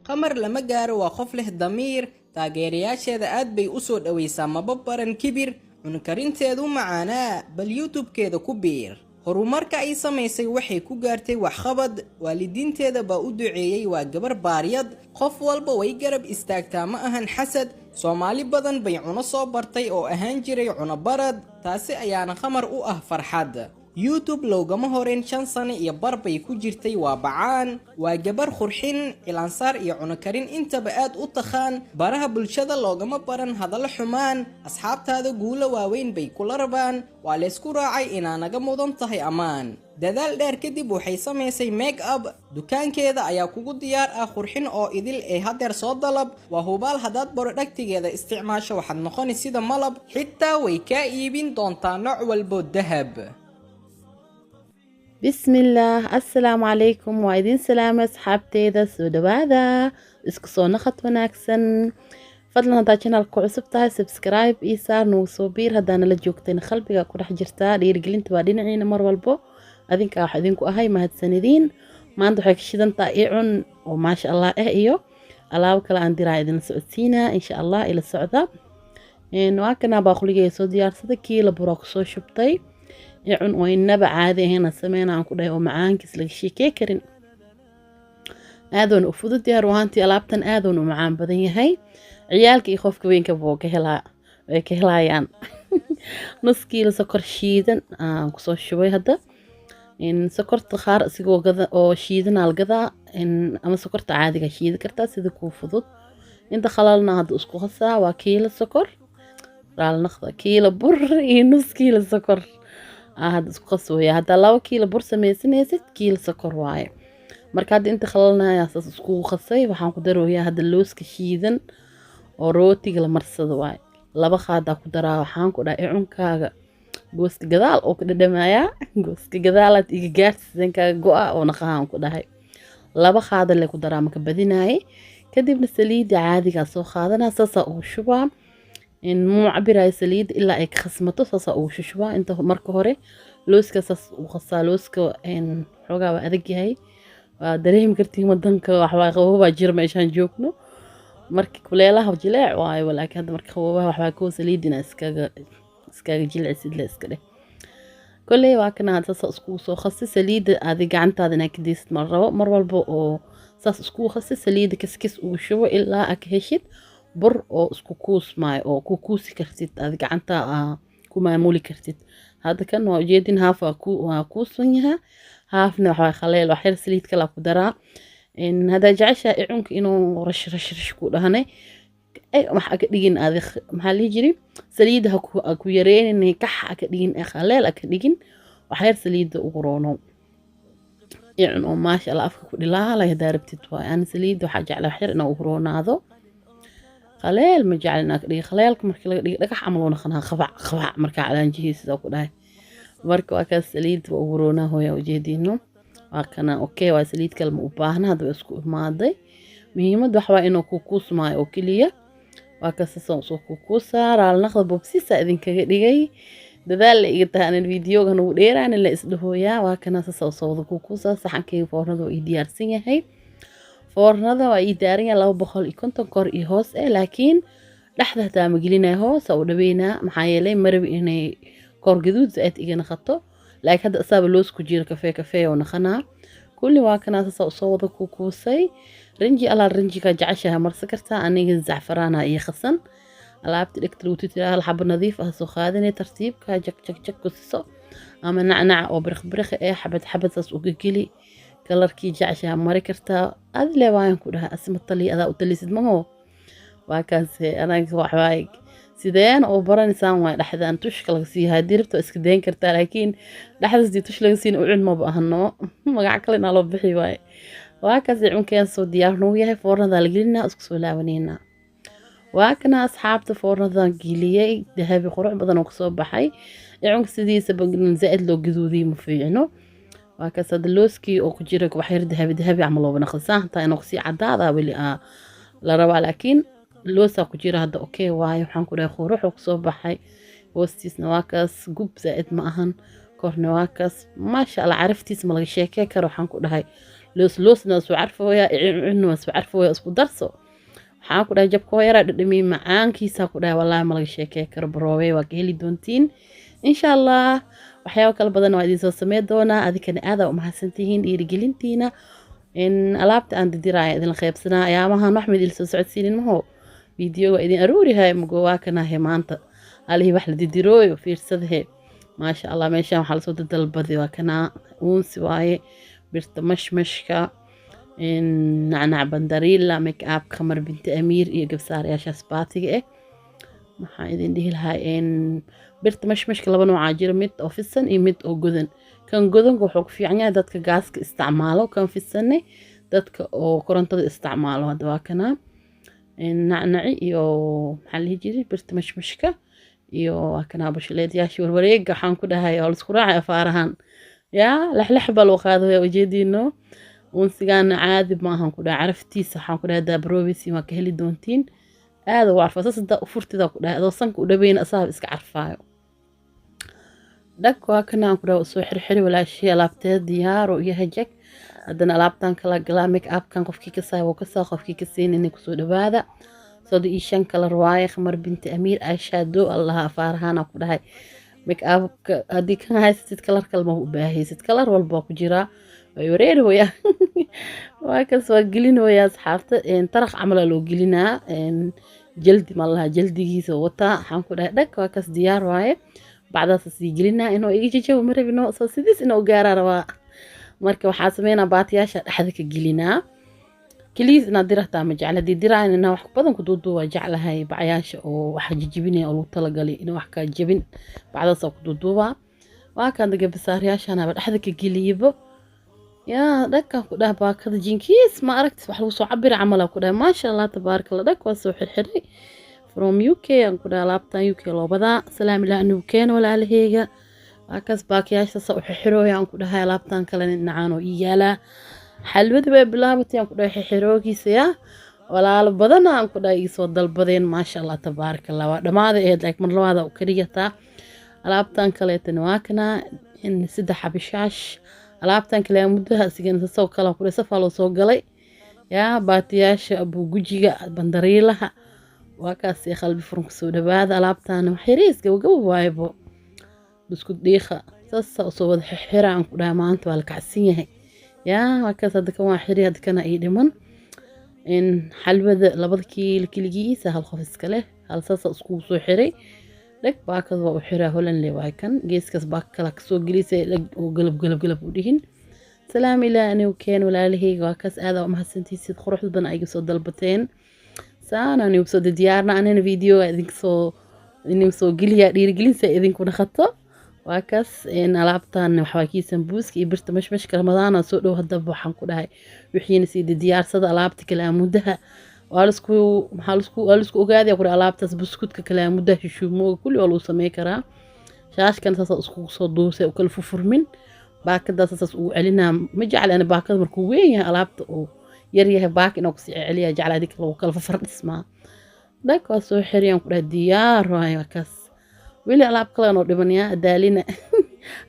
qamar lama gaaro waa qof leh damiir taageerayaasheeda aad bay u soo dhawaysaa maba baran kibir cunkarinteedu macaanaa bal youtube-keeda ku biir horumarka ay samaysay waxay ku gaartay waxqabad waalidiinteeda baa u duceeyey waa gabar baaryad qof walba way garab istaagtaa ma ahan xasad soomaali badan bay cuno soo bartay oo ahaan jiray cuno barad taasi ayaana qamar u ah farxad youtube loogama horeyn 5 sano iyo bar bay ku jirtay waa bacaan waa gabar qurxin cilaansaar iyo cuno karin intaba aad u taqaan baraha bulshada loogama baran hadallo xumaan asxaabtaada guulo waaweyn bay kula rabaan waa la isku raacay inaa naga mudan tahay ammaan dadaal dheer kadib waxay samaysay make up dukaankeeda ayaa kugu diyaar ah qurxin oo idil ee hadeer soo dalab waa hubaal haddaad borodhagtigeeda isticmaasho waxaad noqoni sida malab xitaa way kaa iibin doontaa nooc walbo dahab بسم الله السلام عليكم وعيدين سلامة أصحابتي ذا سودة اسكسونا خط وناكسن فضلا هذا channel كعصبتها سبسكرايب إيسار نوصوبير هدانا لجوكتين خلبي أكو رح جرتا ليرجلين تبادين عين مر والبو أذنك أحدينكو أهاي ما هتسندين ما عنده حاجة شيدان طائعون وما شاء الله إيو الله وكلا عندي رايدين سعودينا إن شاء الله إلى السعودة إنه أكنا باخلي يسود ديار صدقي لبروك سو شبتي يعن وينبع عادي هنا سمينا عن كده ومعانكس لشي كيكرين آذون وفضل ديار وهانتي ألابتن آذون ومعان بدن هاي عيالك يخوفك وين كبو كهلايان نص كيلو سكر شيدن كسو شوي هدا إن سكرت خار سيقو قذا أو شيدن على قذا إن أما سكرت عادي كشيد كرتا سيدكو فضل إنت خلالنا هاد أسكو خسا وكيلو سكر رال نخذ كيلو بر نص كيلو سكر هذا اسكو قصوية هذا 2 كيلو بر سميسنيsid كيلو سكر waaye marka hadda inta khalalnaa asaas isku qasay waxaan ku darooyaa hada looska shiidan oo rootiga la marsado waaye 2 qaada ku daraa waxaan ku dhahay cunkaaga gooska gadaal oo ka dhadhamaya gooska gadaalaad iga gaarsiisan ka go'a oo naqaan ku dhahay 2 qaada le ku daraa marka badinaay kadibna saliida caadiga soo qaadana saasa oo shubaa إن مو عبيرة سليد إلا إك خصمته صاصة أو ششوا أنت مركو هوري لوسكا صاص وخصا لوسكا إن حوجا وأدقي هاي دريهم كرتي مدنك وحوا خوبا جير ماشان جوكنو مرك كليلا هوجلاع واي ولا كهذا مرك خوبا وحوا كو سليد ناسكا جيل عسيد لاسكله كله واكنا هذا صاص كو سو خص سليد هذه قعنت هذا نكديس مرة والبو أو صاص كو خص سليد كسكس وشوا إلا أكهشت bur oo isku kuusmay oo ku kuusi kartid aad gacanta ku maamuli kartid hada kan waa jeedin haaf waa kuusan yahay haafna waxa khaleel wax yar saliid kala ku daraa in hada jacasha icunka inuu rash ku dhahanay ay waxa ka dhigin aad maxaa li jiri saliid ha ku yareen inay kax ka dhigin khaleel ka dhigin wax yar saliid ugu roono icun oo maasha Allah afka ku dhilaa la yadaarabtid waa aan saliid waxa jeclaa wax yar inuu ugu roonaado خلال مجعلنا كدي خلالك مركي لقى دقح عملونا خنا خفع مركا على جهيز سو كداي مركو اكا سليد وغرونا هو وجيدينو واكنا اوكي وا سليد كلمه u baahan hada isku imaaday muhiimad waxa waa inuu ku kuusmaayo oo kaliya waa ka soo ku kuusa raal naqd bobsisa idin kaga dhigay dadaal iga tahan videogan uu dheeraan la isdhooya waa kana soo ku kuusa saxankii foornada oo diyaarsan yahay foornada waa idaarin 250 kor iyo hoos laakiin dhaxda taa magelinaa hoos oo dhaweynaa maxaa yeelay marbi inay kor gaduud zaad iga naqato laakiin hadda asaab loos ku jira kafee oo naqana kulli waa kana soo wada ku kuusay rinji ala rinji ka jacashaha marsa karta aniga zacfaraana iyo khasan alaabta dhigtay uu tiraa hal xab nadiif ah soo qaadanay tartiibka jak ku siso ama nacnac oo birq xabad saas uga geli kalarkii jacashaha mari kartaa aad leewaan ku dhaha asma tali adaa u talisid maho waa kaas anaga waxbaay sideen oo baranisaan waa dhaxdaan tushka laga sii hadirto iska deen kartaa laakiin dhaxdaas tush laga siin u cilmo baahno magac kale na loo bixi waay waa kaas cunkeen soo diyaarno yahay foornada la gelina isku soo laabanayna waa kana asxaabta foornada geliyay dahabi qurux badan oo soo baxay cunka sidiisa bagnin zaid loo gaduudiy ma fiicno waa ka sadlooski oo ku jira wax yar dahabi amal oo naqsan ta inuu si cadaada wali la raba laakiin loosa ku jira hada okay waayo waxaan ku dhahay qurux oo soo baxay hoostiisna waa kaas gub zaid ma ahan korna waa kaas ma sha Allah ariftiis ma laga sheekay karo waxaan ku dhahay loosna soo carfooya cunna soo carfooya isku darso waxaan ku dhahay jabka yara dhadhami macaankiisa ku dhahay wallahi ma laga sheekay karo baroowe waa ka heli doontiin insha Allah waxyaabo kala badan waa idin soo sameey doonaa adikana aad u mahadsantihiin dhiirigelintiina in alaabta aan didiraya idin qaybsanaa ayaamahan Axmed il soo socodsiinin maho video idin aruurihay magowaa kana maanta alihi wax la didirooyo fiirsadhe ما شاء الله meeshaan waxa la soo dalbaday waa kana uunsi waaye birta mashmashka nacnac bandariila make up khamar binti amiir iyo gabsaarayaashaas baatiga ah maxaa idin dhihi lahaa birta mashmashka laba nooc jira mid oo fisan iyo mid oo godan kan godanka wuxuu ku fiican yahay dadka gaaska isticmaalo kan fisanne dadka oo korontada isticmaalo hadda waa kana nacnaci iyo maxaa la jiray birta mashmashka iyo waa kana bashileedyaashii warwareega waxaan ku dhahay oo isku raacay afaarahan yaa laxlax bal oo qaado way ujeedino unsigaan caadi ma ahan ku dhahay caraftiisa waxaan ku dhahay daabroobisi ma ka heli doontiin aad u carfa sida u furtida ku dhahay adoo sanka u dhabeyn asaab iska carfaayo dhag waa kana ku dhahay soo xirxiri walaashii alaabteed diyaar oo yahay jag haddana alaabtan kala galaa make up kan qofkii ka saayo ka saa qofkii ka seen inay ku soo dhawaada soo ishan kala rwaay khamar binti amiir eyeshadow allah afaarahana ku dhahay make up hadii kan haysid kalar kalma u baahaysid kalar walba ku jira way wareer waya waa ka soo gelin waya asxaabta taraq amal loo gelinaa jaldi malaha jaldigiisa wata waxaan ku dhahay dhag waa kas diyaar waaye bacdaas sii gelinaa inuu iga jajaw marabino soo sidis inuu gaara rabaa marka waxaa sameynaa baatiyaasha dhaxda ka gelinaa كليز نادرتها مجعلة دي درا إنها وح بدن كدودو وجعلها هاي بعياش أو وح جبيني أو طلقلي إنه وح كجبين بعد صوت كدودوها وكان دقة بسارياش أنا بحذك الجليب يا دكا كده باك هذا جينكيس ما أركت بحلوس وعبر عمله كده ما شاء الله تبارك الله دك وسوح الحري from UK كده لابتان UK لو بدأ سلام الله إنه كان ولا عليه وكاس باكياش تصوح حرو يعني كده هاي لابتان كلن نعانو إيالا xalwada way bilaabatay aan ku dhahay xiroogiisa walaal badan aan ku dhahay soo dalbadeen ma sha Allah tabarakallah waa dhamaada ee like mar labaad oo kariyata alaabtan kale tan waa kana in saddex xabishaash alaabtan kale muddaha sigan soo kala ku safalo soo galay baatiyaasha abu gujiga bandariilaha waa kaas qalbi furun soo dhawaada alaabtan wax yariis gabagabo waaybo isku dhiiqa soo wada xiraan ku dhahay maanta waa la kacsan yahay وكذا هذا كمان حري هذا كان أي دمن إن حلوة لبض كيلجيس هالخفيس كله هالصاص أسكوب سو حري لك باكذا وحرة هولن اللي وايكن جيس كس باكلك سو جليسة لك وقلب ودهن سلام إلى أنا وكان ولا له وكاس هذا وما حسنتي سيد خروح البنا أيجي صد البتين سانا أنا وبصد ديارنا أنا فيديو إذنك سو إني سو جليا جليسة إذنك كنا خطة وكاس إن لعبتان وحواكي سمبوسك إبرت مش رمضان سوق له هالدب وحن كلها وحين سيد ديار صد لعبت كلام مدها وعلسكو قاعد يقول لعبت بسكوت كلام مدها شو مو كل والو سميكرا شاش كان ساسو صدوسه وكل ففر من باكدا ساسو علينا مجعل أنا باكد مركوين لعبت أو يريه باك إنه كسي عليها جعل هذيك لو كل ففر اسمه ذاك وسو حريان كل ديار وهاي وكاس ويلي ألعاب كلنا ودبنيا دالنا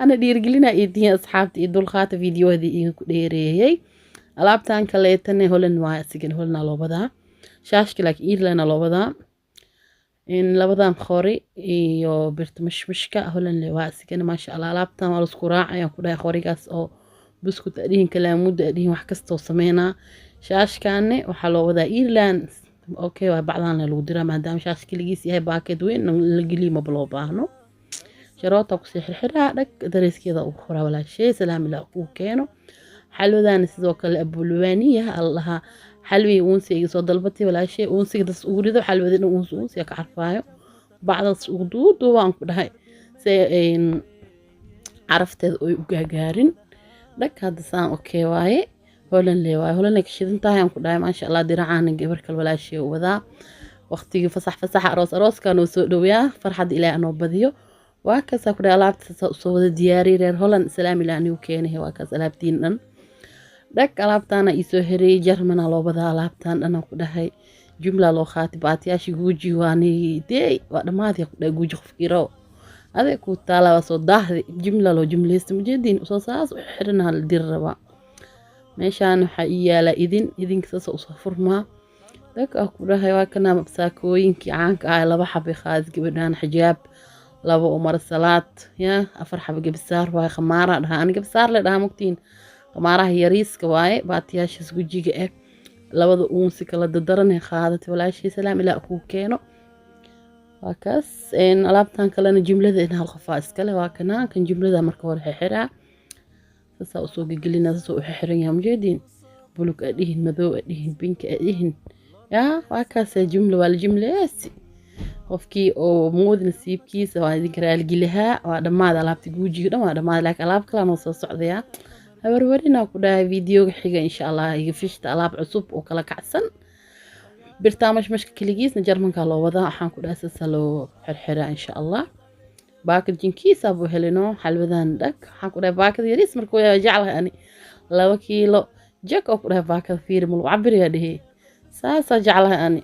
أنا ديرجلنا إيدي أصحابتي يدول خات فيديو هذه ديري ألعاب تان كليتني هولن واسجن هولنا لو بدا شاش كلاك إيرلنا لو بدا إن لو بدا مخوري يو برت مشكا هولن لي واسجن ما شاء الله ألعاب تان على سكراع يا كده خوري كاس أو بسكوت أدين كلام مود أدين وحكستو سمينا شاش كاني وحلو بدا إيرلان اوكي وبعدين لو درا ما دام شاش كليس يهي باكد وين لقلي ما بلو باهنو شروطه كسيح الحرا دك دريس كذا اخرى ولا شيء سلام لا كانوا حلو ذا سيدو كل ابولوانيه الله حلوي اونسي سو دلبتي ولا شيء اونسي دس اوريدو حلو ذا اونسي كعرفايو بعد الصدود وان كدهي سي ان عرفت او غاغارين دك هذا سان اوكي واي هولن لي واي هولن كشيدن تاهي aan ku dhahay ma sha Allah diracaan gabar kale walaashii wada waqtigi fasax aroos kaanu soo dhawiyaa farxad ilaa anoo badiyo waa ka soo kudhay alaabta soo wada diyaari reer Holland salaam ilaa anigu keenay waa ka alaabtiin dhan dhag alaabtaana isoo heray Jarmana loo bada alaabtaan dhan ku dhahay jumla loo khaatibaatiyaashi guuji waani deey waa dhamaadii ku dhahay guuji qofkiro adeeg ku taala soo daahday jumla loo jumlaysto mujeedin soo saas xirna hal dir raba meeshaan waxaa ii yaala idinka saas u soo furmaa dag ah ku dhahay waa kana saakooyinkii caanka ah laba xabo qaad gabadhan xijaab laba umar salaad ya afar xabo gabsaar waa khamaara dhaha aniga gabsaar la dhaha mugtiin khamaaraha yariiska waaye baatiyaashaas gujiga ah labada uunsi kala dadaranay qaadatay walaashii salaam ilaa ku keeno waa kaas alaabtan kalena jumlada in hal qof iskale waa kana kan jumlada marka hore xiraa sasa u soo gelina sasa u xiran yahay mujeedin bulug adihin madow adihin pink adihin ya waa kaas jumla wal jumlaasi qofkii oo mood nasiibkiisa waa idin karaal gilaha waa dhamaad alaabta guujiga dhan waa dhamaad laakiin alaab kale aan soo socdaya habarwarina ku dhahay videoga xiga insha Allah iga fishta alaab cusub oo kala kacsan برتامج مشك كليجيس نجرمن كالو وضع حان كود أساسلو حرحرة إن شاء الله باكد جنكيس أبو هلينو حلوذان دك حان كود باكد يريس مركو يجعلها يعني لو كيلو جاك أو كود باكد فير ملو عبري هذه ساسا جعلها يعني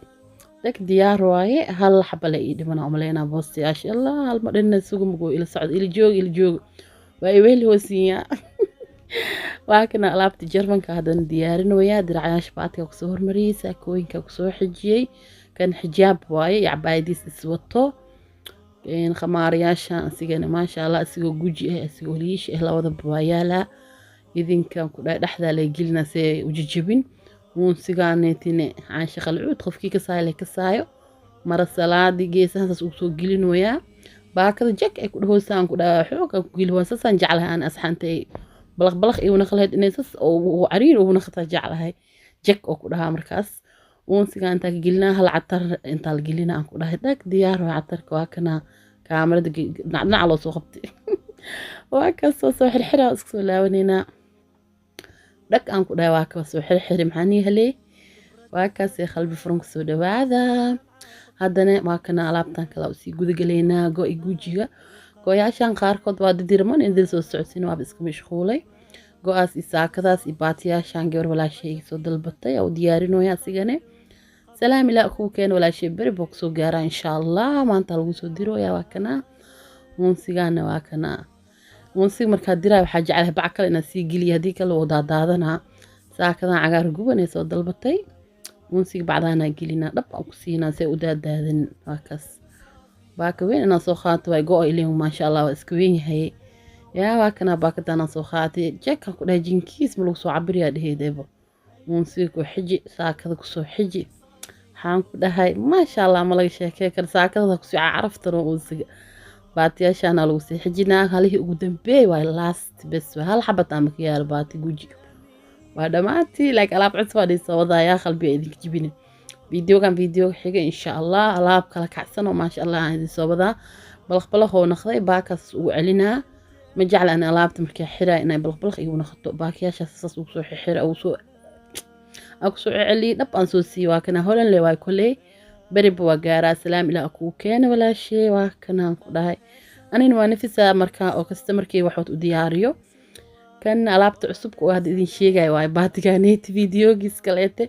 دك ديار واي هل حب لقيد من عملينا بوستي إن شاء الله هل مرنا سوق مقو إلى السعود إلى جوج وأيوه هوسيا waakana alaabta jarmanka hadan diyaarinaya diracyaasha baadka ku soo hormariyay saakooyinka ku soo xijiyay kan xijaab waaye yabaaydiis iswato khamaariyaasha asigana ma sha Allah asigoo guji ah asigoo liish ah labada baayala idinka ku dhaxda la gelina see u jijibin uun sigaaneetine aan shaqal cuud qofkii ka saayay ka saayo mara salaadi geesahaas uu soo gelinaya baakada jak ay ku dhahoosaan ku dhaa xoog ku gilwaasan jeclahay aan asxaantay بلق إيه ونخلها إنساس أو عرين ونخلها جعلها جك أو كلها مركز ونسيجا أنت قلنا هل عطر أنت قلنا أنكو ده داك ديار وعطر كواكنا كاميرا نعنا على صوبتي واكس وصوح الحرا أسكسولا ونينا داك أنكو ده واكس وصوح الحرا محاني هلي واكس يخل بفرنك سودا بعدا هادنا واكنا لابتان كلا وسي جود قلينا جو يجوجيا gooyaashan qaarkood waa didirman in dil soo socodsiin waa iska mashquulay go'aas isaakadaas ibaatiyaashan gabar walaashay soo dalbatay oo diyaarinooya asigane salaam ila ku keen walaashay bari box soo gaara insha Allah maanta lagu soo dirooya waa kana munsigana waa kana munsig marka diraa waxa jecelahay bac kale inaan sii geliyo hadii kale oo daadaadana saakadan cagaar gubanay soo dalbatay munsig bacdaana gelina dhab ku siinaa say u daadaadan waa kaas باكوين أنا صوخات ويقو إليهم ما شاء الله واسكوين هي يا واكنا باكت أنا صوخاتي جاك كده جنكيس ملو سو عبري هذه ديبو ونسيكو حجي ساكذا كسو حجي حان كده هاي ما شاء الله ملاقي شيء كر ساكذا كسو عرفت روسي باتي أنا لو سي حجينا هالي قدام بي واي لاست بس وهال حبت أمك يا باتي جوجي وهذا ماتي لايك ألعب عصفة دي صودا يا خل بيدك جبيني فيديو كان فيديو حاجة إن شاء الله ألعاب كلا كعسن وما شاء الله عندي صوبة بلخ هو نخذي باكس وعلنا مجعل أنا ألعاب مركي حرة إني بلخ إيو نخطو باكياش أساس وصو حرة أو سو أقصو علي نبقى نسوسي واكنا هولا اللي واي كلي بريب وقارا سلام إلى أكو كان ولا شيء واكنا نقول أنا نوا نفسها مركا أو كستمركي وحوت ودياريو كان ألعاب تعصبك وهاد إذن شيء جاي واي باتكانيت فيديو جيس كاليتي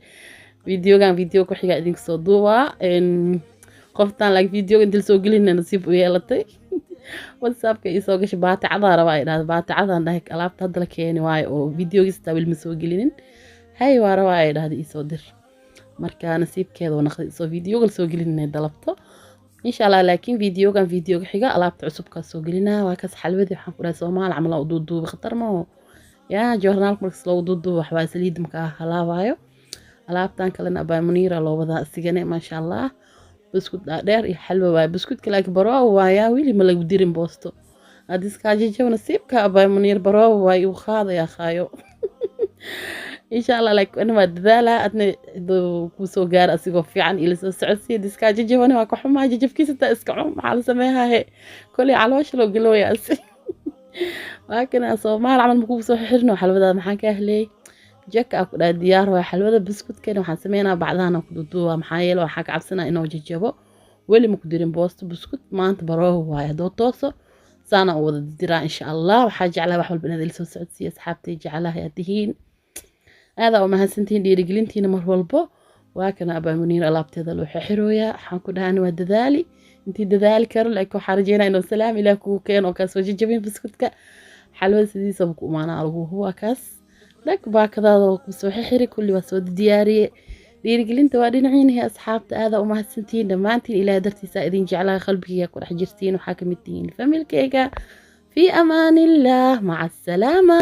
فيديوغان فيديو ku xiga idin soo duuba qoftan like video inta soo gelina nasiib u yeelatay whatsapp ka isoo gashay baatacada raba ay dhaad baatacadan dhahay alaabta hadda la keenay waay oo videogista wil ma soo gelinin hay waa raba ay dhaad isoo dir marka nasiibkeeda oo naqdi isoo videoga soo gelinay dalabto insha Allah laakiin videogan videoga xiga alaabta cusub ka soo gelina waa ka xalwadi waxaan ku dhahay Soomaal amal oo duuduub khatar ma ya journalka marka soo duuduub waxba saliid marka halaawayo alaabtan kalena abaa muniira loo wadaa asigane ma sha Allah buskud dheer iyo xalwa waay buskudka laakiin baroo waaya wili ma lagu dirin boosto adiska jajab nasiibka abaa muniir baroo waay u qaadaya khaayo insha Allah like ana ma dadaala adna ku soo gaar asigoo fiican ila soo socodsiyo adiska jajabana waa ka xumaa jajabkiisa ta iska xum maxaa la sameeyaa kulli caloosh loo galooya asi laakiin Soomaal amal ma ku soo xirno xalwada maxaan ka helay جاك أكو ديار وحلوة بسكوت كده وحسمينا بعدها نقدوها محايل وحاك عبسنا إنه جيجابو واللي مقدرين بوست بسكوت ما أنت بروه وهاي دو توصو سانا أوضا الدراء إن شاء الله وحاجة على بحول بنادي لسو سعودسية أصحابتي جعلها يدهين هذا وما هسنتين دي رجلينتين مرهو البو وهكذا أبا منير ألابتي ذا لوحي حرويا حاكو دهان ودذالي انتي دذالي كارل أكو حارجينا إنه سلام إلاكو كين وكاس وجيجابين بسكوتك حلوة سيدي سبكو معنا أرغو هو كاس لك باكذا مسوحي حري كل وسود دياري dhiirigelinta waa dhinaciina asxaabta aada u mahadsantihiin dhammaantiin ilaahay dartiisa idin jeclaa qalbigayga ku dhex jirtiin waxaa ka mid tihiin familkayga fii amaanillaah maca asalaama